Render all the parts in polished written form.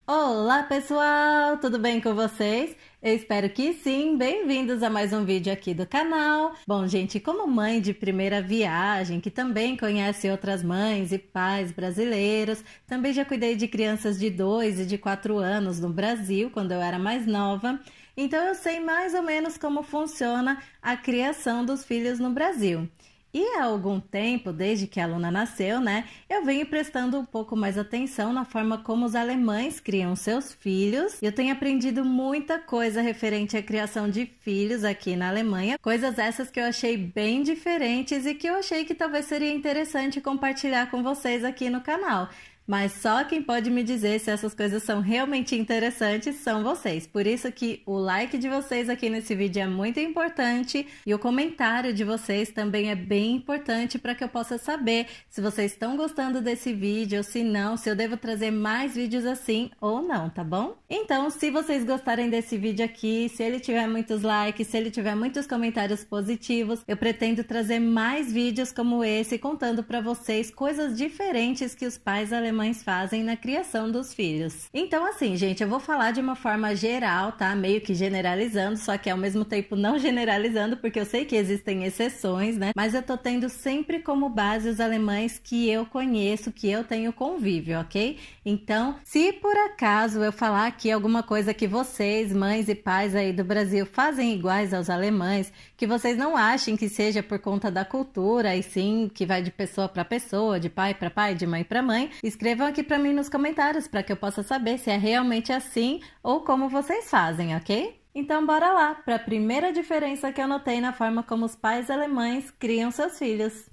Olá pessoal, tudo bem com vocês? Eu espero que sim, bem-vindos a mais um vídeo aqui do canal. Bom, gente, como mãe de primeira viagem, que também conhece outras mães e pais brasileiros, também já cuidei de crianças de 2 e de 4 anos no Brasil, quando eu era mais nova, então eu sei mais ou menos como funciona a criação dos filhos no Brasil. E há algum tempo, desde que a Luna nasceu, né, eu venho prestando um pouco mais atenção na forma como os alemães criam seus filhos. Eu tenho aprendido muita coisa referente à criação de filhos aqui na Alemanha, coisas essas que eu achei bem diferentes e que eu achei que talvez seria interessante compartilhar com vocês aqui no canal. Mas só quem pode me dizer se essas coisas são realmente interessantes são vocês. Por isso que o like de vocês aqui nesse vídeo é muito importante e o comentário de vocês também é bem importante para que eu possa saber se vocês estão gostando desse vídeo ou se não, se eu devo trazer mais vídeos assim ou não, tá bom? Então, se vocês gostarem desse vídeo aqui, se ele tiver muitos likes, se ele tiver muitos comentários positivos, eu pretendo trazer mais vídeos como esse contando para vocês coisas diferentes que os pais alemães fazem na criação dos filhos. Então assim, gente, eu vou falar de uma forma geral, tá? Meio que generalizando, só que ao mesmo tempo não generalizando, porque eu sei que existem exceções, né? Mas eu tô tendo sempre como base os alemães que eu conheço, que eu tenho convívio, ok? Então, se por acaso eu falar aqui alguma coisa que vocês, mães e pais aí do Brasil, fazem iguais aos alemães, que vocês não achem que seja por conta da cultura, e sim que vai de pessoa para pessoa, de pai para pai, de mãe para mãe, escrevam aqui para mim nos comentários para que eu possa saber se é realmente assim ou como vocês fazem, ok? Então bora lá para a primeira diferença que eu notei na forma como os pais alemães criam seus filhos.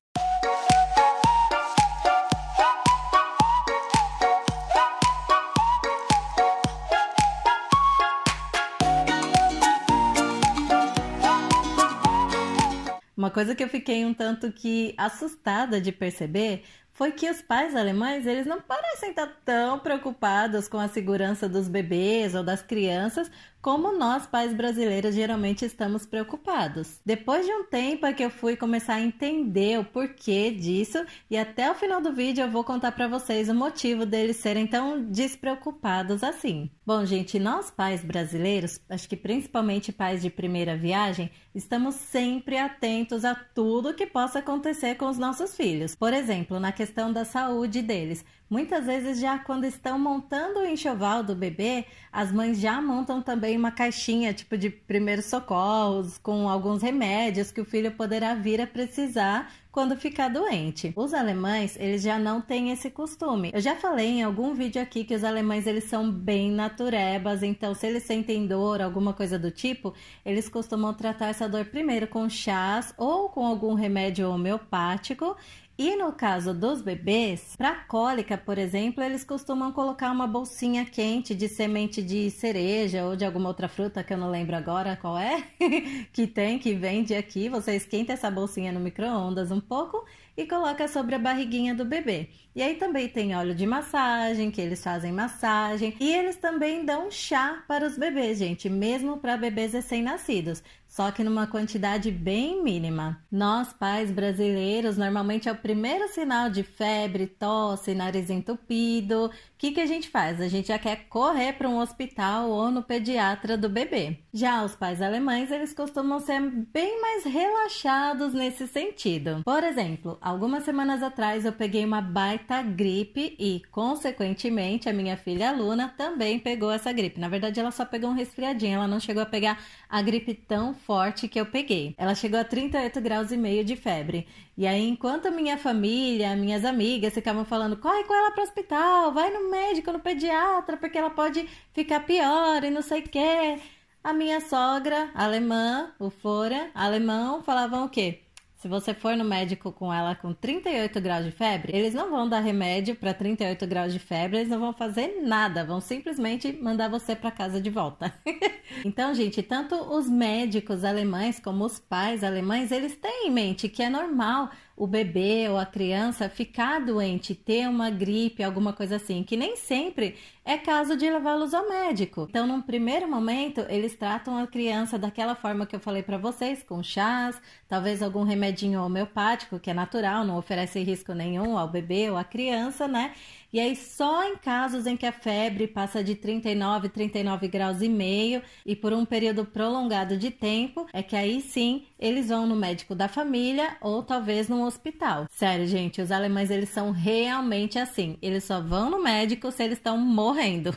Uma coisa que eu fiquei um tanto que assustada de perceber foi que os pais alemães, eles não parecem estar tão preocupados com a segurança dos bebês ou das crianças como nós, pais brasileiros, geralmente estamos preocupados. Depois de um tempo é que eu fui começar a entender o porquê disso e até o final do vídeo eu vou contar para vocês o motivo deles serem tão despreocupados assim. Bom, gente, nós pais brasileiros, acho que principalmente pais de primeira viagem, estamos sempre atentos a tudo que possa acontecer com os nossos filhos. Por exemplo, na questão da saúde deles. Muitas vezes já quando estão montando o enxoval do bebê, as mães já montam também uma caixinha tipo de primeiros socorros com alguns remédios que o filho poderá vir a precisar quando ficar doente. Os alemães, eles já não têm esse costume. Eu já falei em algum vídeo aqui que os alemães, eles são bem naturebas, então se eles sentem dor, alguma coisa do tipo, eles costumam tratar essa dor primeiro com chás ou com algum remédio homeopático. E no caso dos bebês, para cólica, por exemplo, eles costumam colocar uma bolsinha quente de semente de cereja ou de alguma outra fruta que eu não lembro agora qual é, que vende aqui. Você esquenta essa bolsinha no micro-ondas um pouco e coloca sobre a barriguinha do bebê. E aí também tem óleo de massagem, que eles fazem massagem. E eles também dão chá para os bebês, gente, mesmo para bebês recém-nascidos. Só que numa quantidade bem mínima. Nós, pais brasileiros, normalmente é o primeiro sinal de febre, tosse, nariz entupido. O que a gente faz? A gente já quer correr para um hospital ou no pediatra do bebê. Já os pais alemães, eles costumam ser bem mais relaxados nesse sentido. Por exemplo, algumas semanas atrás eu peguei uma baita gripe e, consequentemente, a minha filha Luna também pegou essa gripe. Na verdade, ela só pegou um resfriadinho, ela não chegou a pegar a gripe tão forte que eu peguei. Ela chegou a 38 graus e meio de febre. E aí, enquanto a minha família, minhas amigas ficavam falando, corre com ela para o hospital, vai no médico, no pediatra, porque ela pode ficar pior e não sei o quê. A minha sogra, alemã, o Flora, alemão, falavam o quê? Se você for no médico com ela com 38 graus de febre, eles não vão dar remédio para 38 graus de febre, eles não vão fazer nada, vão simplesmente mandar você para casa de volta. Então, gente, tanto os médicos alemães como os pais alemães, eles têm em mente que é normal o bebê ou a criança ficar doente, ter uma gripe, alguma coisa assim, que nem sempre é caso de levá-los ao médico. Então, num primeiro momento, eles tratam a criança daquela forma que eu falei para vocês, com chás, talvez algum remedinho homeopático, que é natural, não oferece risco nenhum ao bebê ou à criança, né? E aí só em casos em que a febre passa de 39 graus e meio e por um período prolongado de tempo, é que aí sim eles vão no médico da família ou talvez num hospital. Sério, gente, os alemães eles são realmente assim. Eles só vão no médico se eles estão morrendo.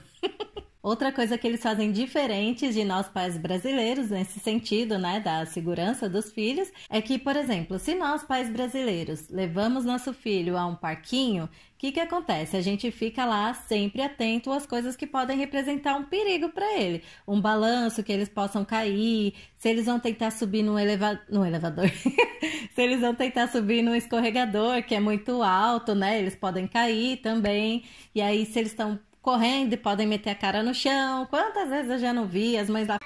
Outra coisa que eles fazem diferente de nós pais brasileiros, nesse sentido, né, da segurança dos filhos, é que, por exemplo, se nós pais brasileiros levamos nosso filho a um parquinho, o que acontece? A gente fica lá sempre atento às coisas que podem representar um perigo para ele. Um balanço, que eles possam cair, se eles vão tentar subir no elevador, se eles vão tentar subir no escorregador, que é muito alto, né, eles podem cair também. E aí, se eles estão correndo e podem meter a cara no chão. Quantas vezes eu já não vi as mães lá...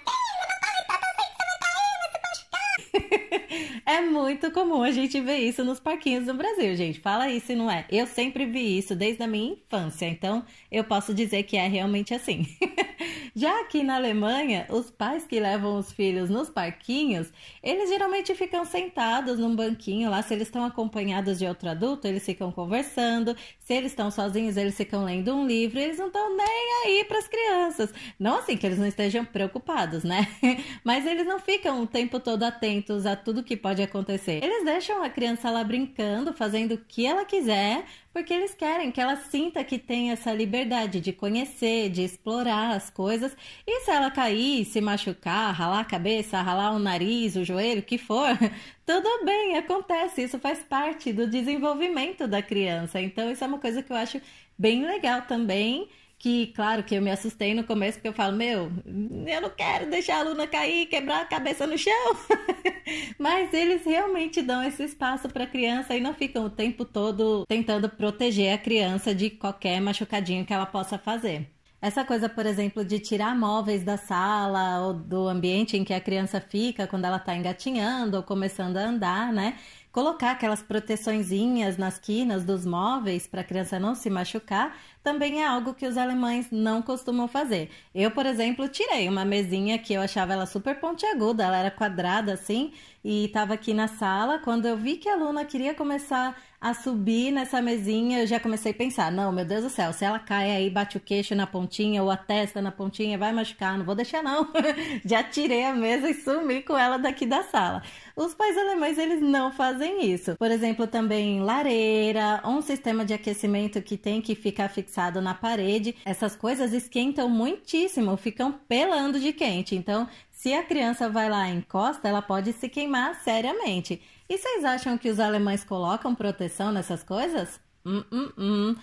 É muito comum a gente ver isso nos parquinhos do Brasil, gente. Fala isso, não é? Eu sempre vi isso desde a minha infância, então eu posso dizer que é realmente assim. Já aqui na Alemanha, os pais que levam os filhos nos parquinhos, eles geralmente ficam sentados num banquinho lá. Se eles estão acompanhados de outro adulto, eles ficam conversando. Se eles estão sozinhos, eles ficam lendo um livro. Eles não estão nem aí para as crianças. Não assim que eles não estejam preocupados, né? Mas eles não ficam o tempo todo atentos a tudo que pode acontecer. Eles deixam a criança lá brincando, fazendo o que ela quiser, porque eles querem que ela sinta que tem essa liberdade de conhecer, de explorar as coisas. E se ela cair, se machucar, ralar a cabeça, ralar o nariz, o joelho, o que for, tudo bem, acontece. Isso faz parte do desenvolvimento da criança. Então, isso é uma coisa que eu acho bem legal também. Que, claro, que eu me assustei no começo, porque eu falo, eu não quero deixar a Luna cair, quebrar a cabeça no chão. Mas eles realmente dão esse espaço para a criança e não ficam o tempo todo tentando proteger a criança de qualquer machucadinho que ela possa fazer. Essa coisa, por exemplo, de tirar móveis da sala ou do ambiente em que a criança fica quando ela está engatinhando ou começando a andar, né? Colocar aquelas proteçõezinhas nas quinas dos móveis para a criança não se machucar, também é algo que os alemães não costumam fazer. Eu, por exemplo, tirei uma mesinha que eu achava ela super pontiaguda, ela era quadrada assim, e estava aqui na sala. Quando eu vi que a Luna queria começar a subir nessa mesinha, eu já comecei a pensar, não, meu Deus do céu, se ela cai aí, bate o queixo na pontinha ou a testa na pontinha, vai machucar, não vou deixar não. Já tirei a mesa e sumi com ela daqui da sala. Os pais alemães, eles não fazem isso. Por exemplo, também lareira, ou um sistema de aquecimento que tem que ficar fixado na parede. Essas coisas esquentam muitíssimo, ficam pelando de quente. Então, se a criança vai lá e encosta, ela pode se queimar seriamente. E vocês acham que os alemães colocam proteção nessas coisas?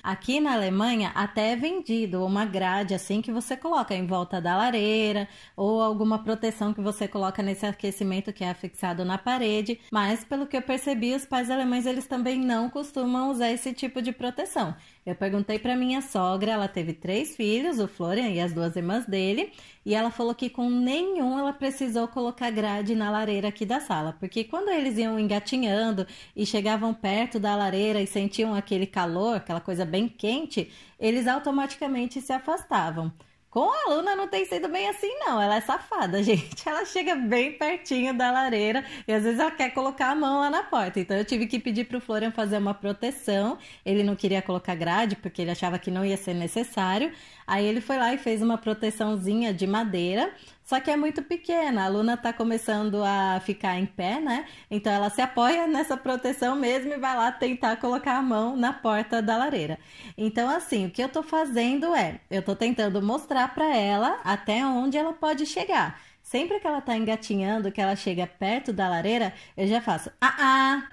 Aqui na Alemanha até é vendido uma grade assim que você coloca em volta da lareira ou alguma proteção que você coloca nesse aquecimento que é afixado na parede, mas pelo que eu percebi, os pais alemães eles também não costumam usar esse tipo de proteção. Eu perguntei para minha sogra, ela teve 3 filhos, o Florian e as 2 irmãs dele, e ela falou que com nenhum ela precisou colocar grade na lareira aqui da sala, porque quando eles iam engatinhando e chegavam perto da lareira e sentiam aquele calor, aquela coisa bem quente, eles automaticamente se afastavam. Com a Luna não tem sido bem assim, não. Ela é safada, gente. Ela chega bem pertinho da lareira e às vezes ela quer colocar a mão lá na porta. Então eu tive que pedir pro Florian fazer uma proteção. Ele não queria colocar grade porque ele achava que não ia ser necessário. Aí ele foi lá e fez uma proteçãozinha de madeira. Só que é muito pequena, a Luna tá começando a ficar em pé, né? Então ela se apoia nessa proteção mesmo e vai lá tentar colocar a mão na porta da lareira. Então assim, o que eu tô fazendo eu tô tentando mostrar pra ela até onde ela pode chegar. Sempre que ela tá engatinhando, que ela chega perto da lareira, eu já faço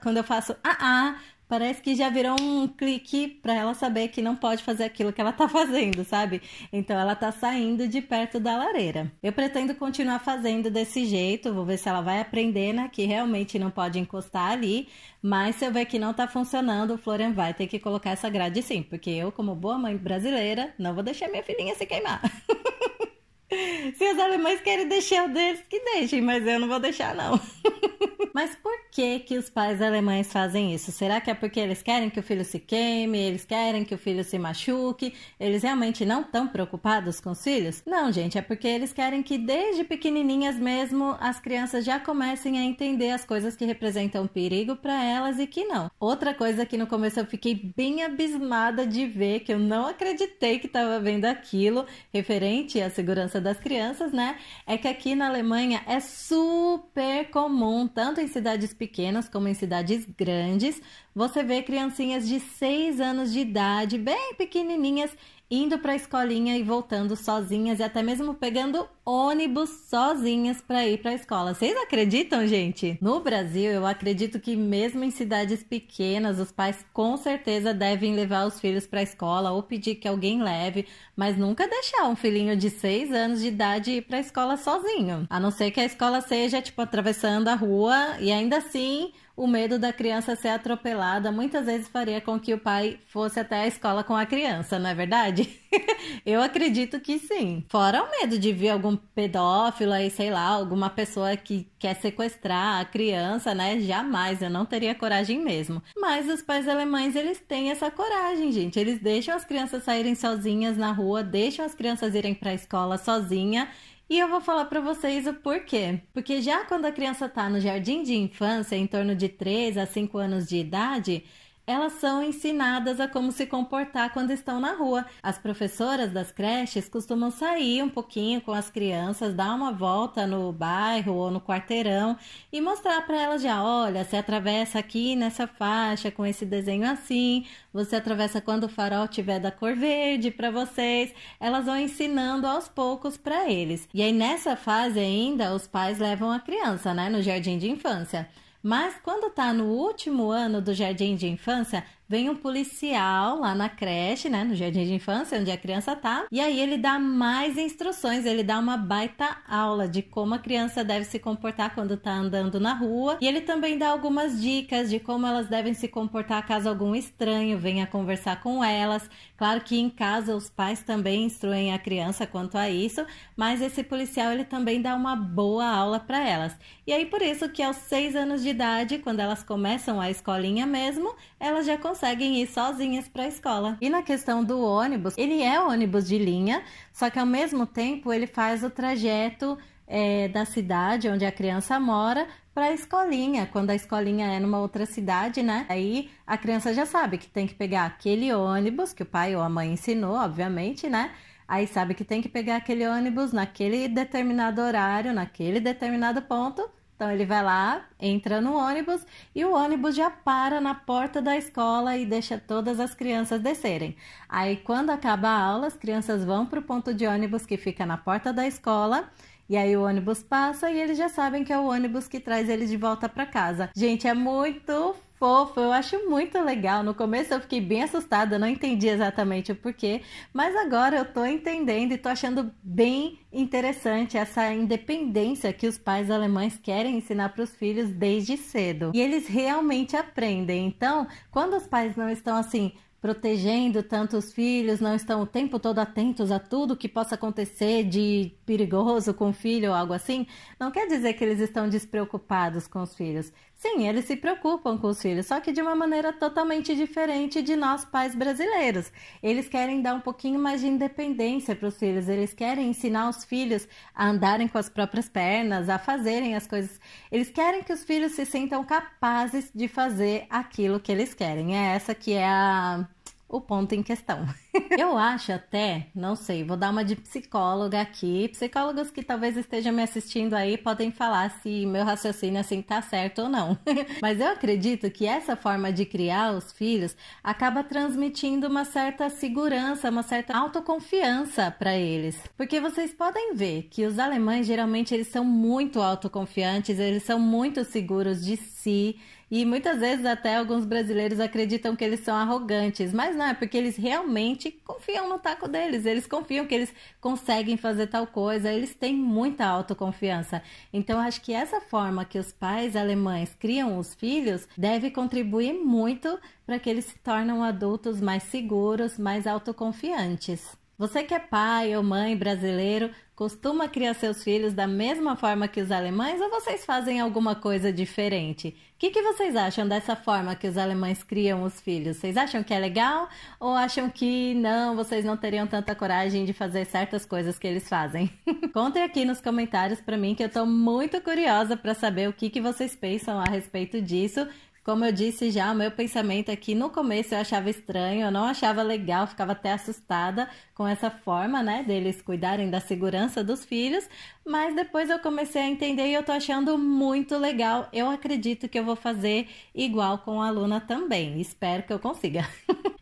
Quando eu faço parece que já virou um clique para ela saber que não pode fazer aquilo que ela tá fazendo, sabe? Então ela tá saindo de perto da lareira. Eu pretendo continuar fazendo desse jeito, vou ver se ela vai aprender, né? Que realmente não pode encostar ali, mas se eu ver que não tá funcionando, o Florian vai ter que colocar essa grade sim, porque eu, como boa mãe brasileira, não vou deixar minha filhinha se queimar. Se os alemães querem deixar o deles, que deixem, mas eu não vou deixar não. Mas por que os pais alemães fazem isso? Será que é porque eles querem que o filho se queime, eles querem que o filho se machuque? Eles realmente não estão preocupados com os filhos? Não, gente, é porque eles querem que desde pequenininhas mesmo as crianças já comecem a entender as coisas que representam perigo para elas e que não. Outra coisa que no começo eu fiquei bem abismada de ver, que eu não acreditei que estava vendo aquilo, referente à segurança das crianças, né? É que aqui na Alemanha é super comum, tanto em cidades pequenas como em cidades grandes, você vê criancinhas de 6 anos de idade, bem pequenininhas, indo para a escolinha e voltando sozinhas e até mesmo pegando ônibus sozinhas para ir para a escola. Vocês acreditam, gente? No Brasil, eu acredito que mesmo em cidades pequenas, os pais com certeza devem levar os filhos para a escola ou pedir que alguém leve, mas nunca deixar um filhinho de 6 anos de idade ir para a escola sozinho. A não ser que a escola seja, tipo, atravessando a rua e ainda assim o medo da criança ser atropelada muitas vezes faria com que o pai fosse até a escola com a criança, não é verdade? Eu acredito que sim. Fora o medo de vir algum pedófilo aí, sei lá, alguma pessoa que quer sequestrar a criança, né? Jamais, eu não teria coragem mesmo. Mas os pais alemães, eles têm essa coragem, gente. Eles deixam as crianças saírem sozinhas na rua, deixam as crianças irem para a escola sozinha. E eu vou falar para vocês o porquê. Porque já quando a criança está no jardim de infância, em torno de 3 a 5 anos de idade, elas são ensinadas a como se comportar quando estão na rua. As professoras das creches costumam sair um pouquinho com as crianças, dar uma volta no bairro ou no quarteirão e mostrar para elas já, olha, você atravessa aqui nessa faixa com esse desenho assim, você atravessa quando o farol tiver da cor verde para vocês. Elas vão ensinando aos poucos para eles. E aí nessa fase ainda os pais levam a criança, né, no jardim de infância. Mas quando tá no último ano do jardim de infância, vem um policial lá na creche, né, no jardim de infância, onde a criança tá, e aí ele dá mais instruções, ele dá uma baita aula de como a criança deve se comportar quando tá andando na rua, e ele também dá algumas dicas de como elas devem se comportar caso algum estranho venha conversar com elas. Claro que em casa os pais também instruem a criança quanto a isso, mas esse policial ele também dá uma boa aula para elas. E aí por isso que aos 6 anos de idade, quando elas começam a escolinha mesmo, elas já conseguem ir sozinhas para a escola. E na questão do ônibus, ele é ônibus de linha, só que ao mesmo tempo ele faz o trajeto da cidade onde a criança mora para a escolinha, quando a escolinha é numa outra cidade, né? Aí a criança já sabe que tem que pegar aquele ônibus que o pai ou a mãe ensinou, obviamente, né? Aí sabe que tem que pegar aquele ônibus naquele determinado horário, naquele determinado ponto. Então ele vai lá, entra no ônibus e o ônibus já para na porta da escola e deixa todas as crianças descerem. Aí quando acaba a aula, as crianças vão para o ponto de ônibus que fica na porta da escola. E aí o ônibus passa e eles já sabem que é o ônibus que traz eles de volta para casa. Gente, é muito fofo, eu acho muito legal. No começo eu fiquei bem assustada, não entendi exatamente o porquê, mas agora eu tô entendendo e tô achando bem interessante essa independência que os pais alemães querem ensinar para os filhos desde cedo. E eles realmente aprendem. Então, quando os pais não estão assim protegendo tanto os filhos, não estão o tempo todo atentos a tudo que possa acontecer de perigoso com o filho ou algo assim, não quer dizer que eles estão despreocupados com os filhos. Sim, eles se preocupam com os filhos, só que de uma maneira totalmente diferente de nós pais brasileiros. Eles querem dar um pouquinho mais de independência para os filhos, eles querem ensinar os filhos a andarem com as próprias pernas, a fazerem as coisas. Eles querem que os filhos se sintam capazes de fazer aquilo que eles querem. É essa que é o ponto em questão. Eu acho até, não sei, vou dar uma de psicóloga aqui. Psicólogos que talvez estejam me assistindo aí podem falar se meu raciocínio assim tá certo ou não. Mas eu acredito que essa forma de criar os filhos acaba transmitindo uma certa segurança, uma certa autoconfiança para eles. Porque vocês podem ver que os alemães geralmente eles são muito autoconfiantes, eles são muito seguros de si. E muitas vezes até alguns brasileiros acreditam que eles são arrogantes, mas não, é porque eles realmente confiam no taco deles, eles confiam que eles conseguem fazer tal coisa, eles têm muita autoconfiança. Então acho que essa forma que os pais alemães criam os filhos deve contribuir muito para que eles se tornem adultos mais seguros, mais autoconfiantes. Você que é pai ou mãe brasileiro, costuma criar seus filhos da mesma forma que os alemães ou vocês fazem alguma coisa diferente? O que vocês acham dessa forma que os alemães criam os filhos? Vocês acham que é legal ou acham que não, vocês não teriam tanta coragem de fazer certas coisas que eles fazem? Contem aqui nos comentários pra mim que eu tô muito curiosa pra saber o que vocês pensam a respeito disso. Como eu disse já, o meu pensamento aqui no começo eu achava estranho, eu não achava legal, ficava até assustada com essa forma, né, deles cuidarem da segurança dos filhos, mas depois eu comecei a entender e eu tô achando muito legal. Eu acredito que eu vou fazer igual com a Luna também, espero que eu consiga.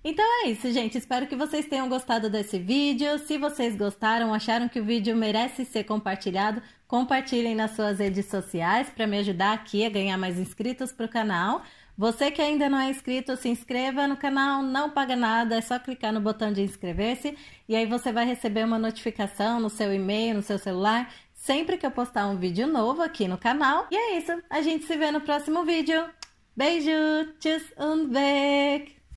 Então é isso, gente, espero que vocês tenham gostado desse vídeo. Se vocês gostaram, acharam que o vídeo merece ser compartilhado, compartilhem nas suas redes sociais para me ajudar aqui a ganhar mais inscritos para o canal. Você que ainda não é inscrito, se inscreva no canal, não paga nada, é só clicar no botão de inscrever-se e aí você vai receber uma notificação no seu e-mail, no seu celular, sempre que eu postar um vídeo novo aqui no canal. E é isso, a gente se vê no próximo vídeo. Beijo, tschüss und weg!